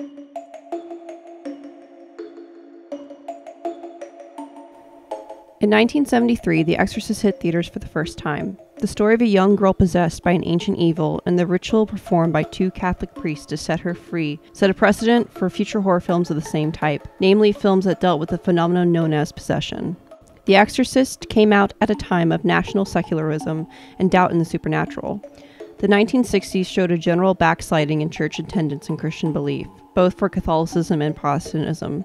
In 1973, The Exorcist hit theaters for the first time. The story of a young girl possessed by an ancient evil and the ritual performed by two Catholic priests to set her free set a precedent for future horror films of the same type, namely films that dealt with the phenomenon known as possession. The Exorcist came out at a time of national secularism and doubt in the supernatural. The 1960s showed a general backsliding in church attendance and Christian belief, both for Catholicism and Protestantism.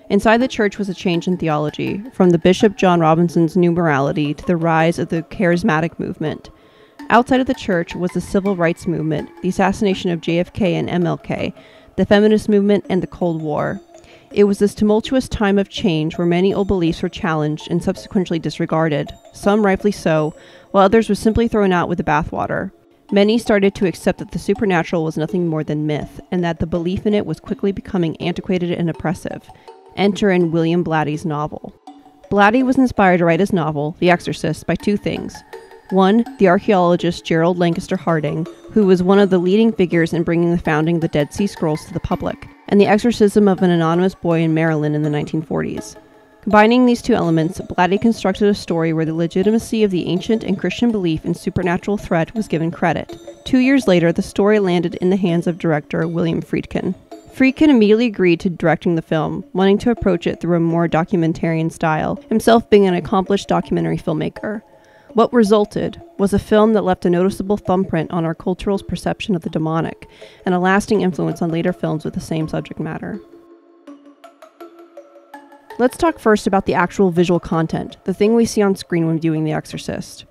Inside the church was a change in theology, from the Bishop John Robinson's New Morality to the rise of the Charismatic movement. Outside of the church was the Civil Rights Movement, the assassination of JFK and MLK, the feminist movement, and the Cold War. It was this tumultuous time of change where many old beliefs were challenged and subsequently disregarded, some rightfully so, while others were simply thrown out with the bathwater. Many started to accept that the supernatural was nothing more than myth, and that the belief in it was quickly becoming antiquated and oppressive. Enter in William Blatty's novel. Blatty was inspired to write his novel, The Exorcist, by two things. One, the archaeologist Gerald Lancaster Harding, who was one of the leading figures in bringing the founding of the Dead Sea Scrolls to the public, and the exorcism of an anonymous boy in Maryland in the 1940s. Combining these two elements, Blatty constructed a story where the legitimacy of the ancient and Christian belief in supernatural threat was given credit. 2 years later, the story landed in the hands of director William Friedkin. Friedkin immediately agreed to directing the film, wanting to approach it through a more documentarian style, himself being an accomplished documentary filmmaker. What resulted was a film that left a noticeable thumbprint on our cultural perception of the demonic, and a lasting influence on later films with the same subject matter. Let's talk first about the actual visual content, the thing we see on screen when viewing The Exorcist.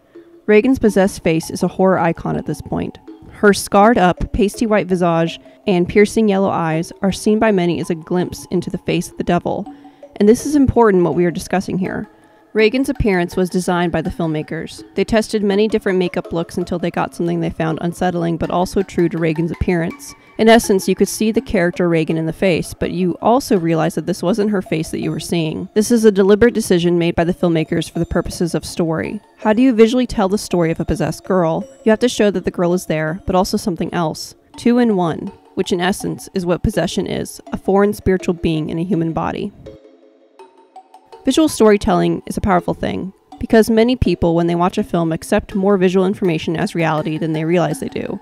Regan's possessed face is a horror icon at this point. Her scarred up, pasty white visage and piercing yellow eyes are seen by many as a glimpse into the face of the devil, and this is important what we are discussing here. Regan's appearance was designed by the filmmakers. They tested many different makeup looks until they got something they found unsettling but also true to Regan's appearance. In essence, you could see the character Regan in the face, but you also realized that this wasn't her face that you were seeing. This is a deliberate decision made by the filmmakers for the purposes of story. How do you visually tell the story of a possessed girl? You have to show that the girl is there, but also something else. 2 in 1, which in essence is what possession is, a foreign spiritual being in a human body. Visual storytelling is a powerful thing, because many people, when they watch a film, accept more visual information as reality than they realize they do.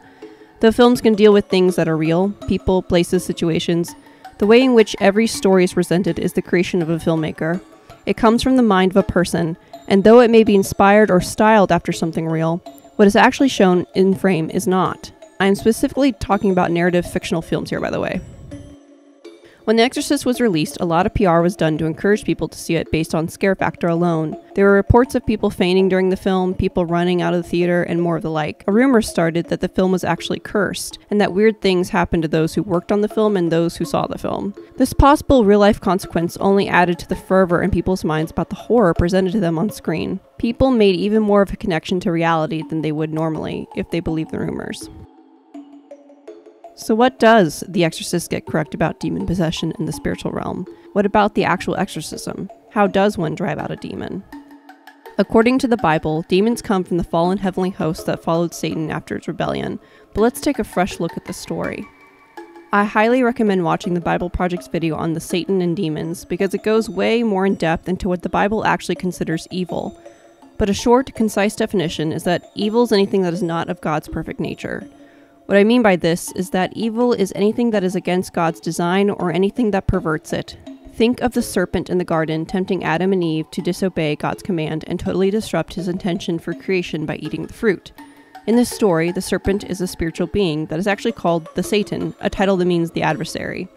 Though films can deal with things that are real, people, places, situations, the way in which every story is presented is the creation of a filmmaker. It comes from the mind of a person, and though it may be inspired or styled after something real, what is actually shown in frame is not. I am specifically talking about narrative fictional films here, by the way. When The Exorcist was released, a lot of PR was done to encourage people to see it based on scare factor alone. There were reports of people fainting during the film, people running out of the theater, and more of the like. A rumor started that the film was actually cursed, and that weird things happened to those who worked on the film and those who saw the film. This possible real-life consequence only added to the fervor in people's minds about the horror presented to them on screen. People made even more of a connection to reality than they would normally, if they believed the rumors. So what does The Exorcist get correct about demon possession in the spiritual realm? What about the actual exorcism? How does one drive out a demon? According to the Bible, demons come from the fallen heavenly host that followed Satan after his rebellion, but let's take a fresh look at the story. I highly recommend watching the Bible Project's video on the Satan and demons because it goes way more in depth into what the Bible actually considers evil. But a short, concise definition is that evil is anything that is not of God's perfect nature. What I mean by this is that evil is anything that is against God's design or anything that perverts it. Think of the serpent in the garden tempting Adam and Eve to disobey God's command and totally disrupt his intention for creation by eating the fruit. In this story, the serpent is a spiritual being that is actually called the Satan, a title that means the adversary.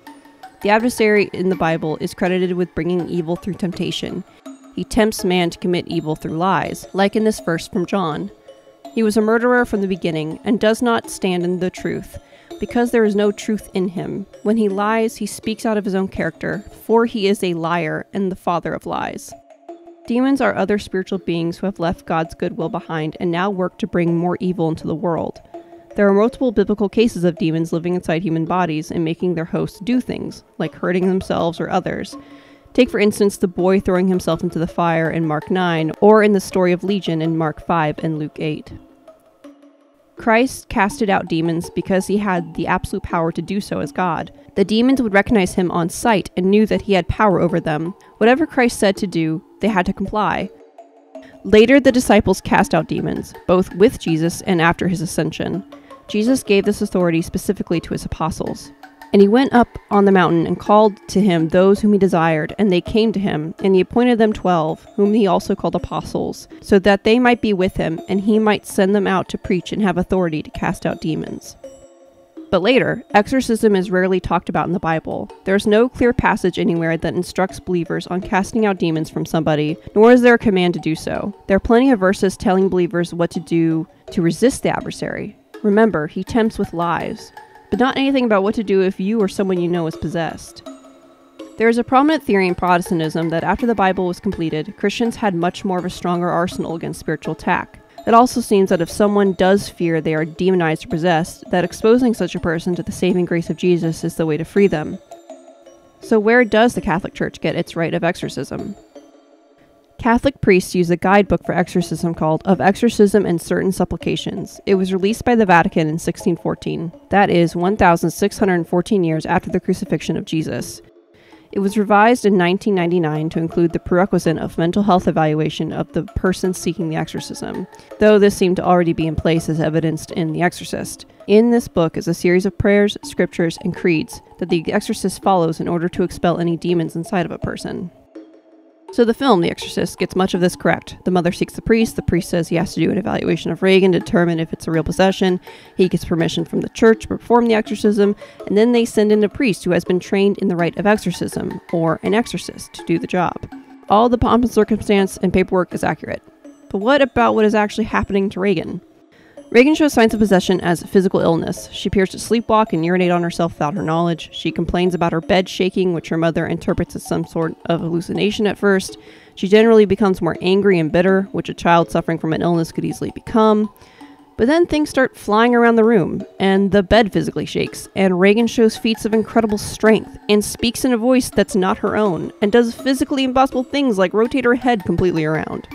The adversary in the Bible is credited with bringing evil through temptation. He tempts man to commit evil through lies, like in this verse from John. He was a murderer from the beginning, and does not stand in the truth, because there is no truth in him. When he lies, he speaks out of his own character, for he is a liar and the father of lies. Demons are other spiritual beings who have left God's goodwill behind and now work to bring more evil into the world. There are multiple biblical cases of demons living inside human bodies and making their hosts do things, like hurting themselves or others. Take for instance the boy throwing himself into the fire in Mark 9, or in the story of Legion in Mark 5 and Luke 8. Christ casted out demons because he had the absolute power to do so as God. The demons would recognize him on sight and knew that he had power over them. Whatever Christ said to do, they had to comply. Later, the disciples cast out demons, both with Jesus and after his ascension. Jesus gave this authority specifically to his apostles. And he went up on the mountain and called to him those whom he desired, and they came to him, and he appointed them 12, whom he also called apostles, so that they might be with him, and he might send them out to preach and have authority to cast out demons. But later, exorcism is rarely talked about in the Bible. There is no clear passage anywhere that instructs believers on casting out demons from somebody, nor is there a command to do so. There are plenty of verses telling believers what to do to resist the adversary. Remember, he tempts with lies, but not anything about what to do if you or someone you know is possessed. There is a prominent theory in Protestantism that after the Bible was completed, Christians had much more of a stronger arsenal against spiritual attack. It also seems that if someone does fear they are demonized or possessed, that exposing such a person to the saving grace of Jesus is the way to free them. So where does the Catholic Church get its rite of exorcism? Catholic priests use a guidebook for exorcism called Of Exorcism and Certain Supplications. It was released by the Vatican in 1614. That is 1,614 years after the crucifixion of Jesus. It was revised in 1999 to include the prerequisite of mental health evaluation of the person seeking the exorcism, though this seemed to already be in place as evidenced in The Exorcist. In this book is a series of prayers, scriptures, and creeds that the exorcist follows in order to expel any demons inside of a person. So the film, The Exorcist, gets much of this correct. The mother seeks the priest says he has to do an evaluation of Regan to determine if it's a real possession. He gets permission from the church to perform the exorcism, and then they send in a priest who has been trained in the rite of exorcism, or an exorcist, to do the job. All the pomp and circumstance and paperwork is accurate. But what about what is actually happening to Regan? Regan shows signs of possession as physical illness. She appears to sleepwalk and urinate on herself without her knowledge. She complains about her bed shaking, which her mother interprets as some sort of hallucination at first. She generally becomes more angry and bitter, which a child suffering from an illness could easily become. But then things start flying around the room, and the bed physically shakes, and Regan shows feats of incredible strength, and speaks in a voice that's not her own, and does physically impossible things like rotate her head completely around.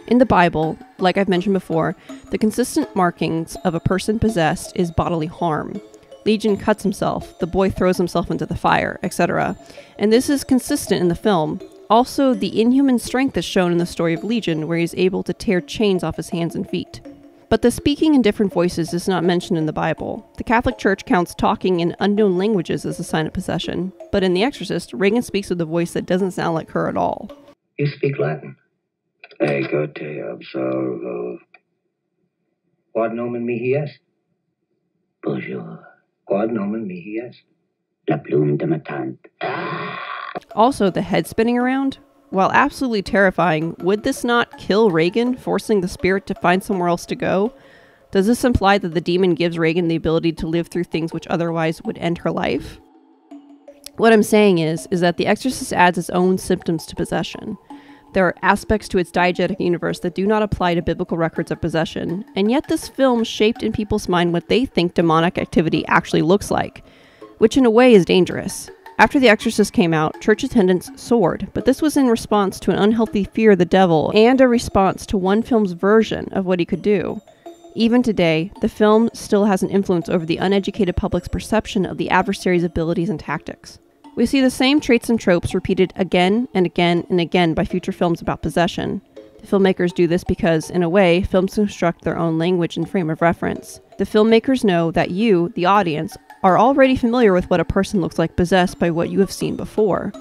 In the Bible, like I've mentioned before, the consistent markings of a person possessed is bodily harm. Legion cuts himself, the boy throws himself into the fire, etc. And this is consistent in the film. Also, the inhuman strength is shown in the story of Legion, where he's able to tear chains off his hands and feet. But the speaking in different voices is not mentioned in the Bible. The Catholic Church counts talking in unknown languages as a sign of possession, but in The Exorcist, Regan speaks with a voice that doesn't sound like her at all. You speak Latin? Ego te absolvo. Quod nomen mihi est? Bonjour. Quod nomen mihi est? La plume de ma tante. Also, the head spinning around? While absolutely terrifying, would this not kill Regan, forcing the spirit to find somewhere else to go? Does this imply that the demon gives Regan the ability to live through things which otherwise would end her life? What I'm saying is that The Exorcist adds its own symptoms to possession. There are aspects to its diegetic universe that do not apply to biblical records of possession, and yet this film shaped in people's mind what they think demonic activity actually looks like, which in a way is dangerous. After The Exorcist came out, church attendance soared, but this was in response to an unhealthy fear of the devil and a response to one film's version of what he could do. Even today, the film still has an influence over the uneducated public's perception of the adversary's abilities and tactics. We see the same traits and tropes repeated again and again and again by future films about possession. The filmmakers do this because, in a way, films construct their own language and frame of reference. The filmmakers know that you, the audience, are already familiar with what a person looks like possessed by what you have seen before.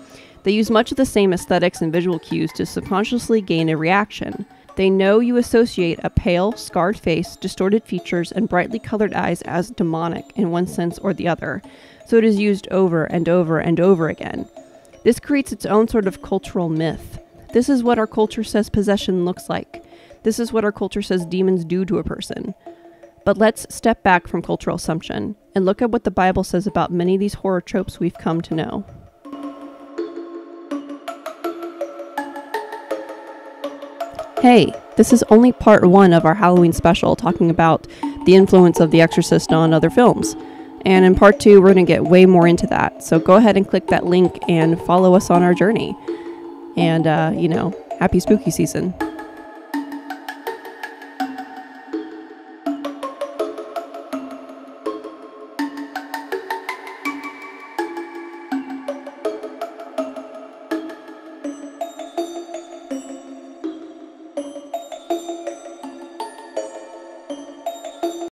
They use much of the same aesthetics and visual cues to subconsciously gain a reaction. They know you associate a pale, scarred face, distorted features, and brightly colored eyes as demonic in one sense or the other, so it is used over and over and over again. This creates its own sort of cultural myth. This is what our culture says possession looks like. This is what our culture says demons do to a person. But let's step back from cultural assumption and look at what the Bible says about many of these horror tropes we've come to know. Hey, this is only part 1 of our Halloween special talking about the influence of The Exorcist on other films. And in part 2, we're going to get way more into that. So go ahead and click that link and follow us on our journey. And, happy spooky season.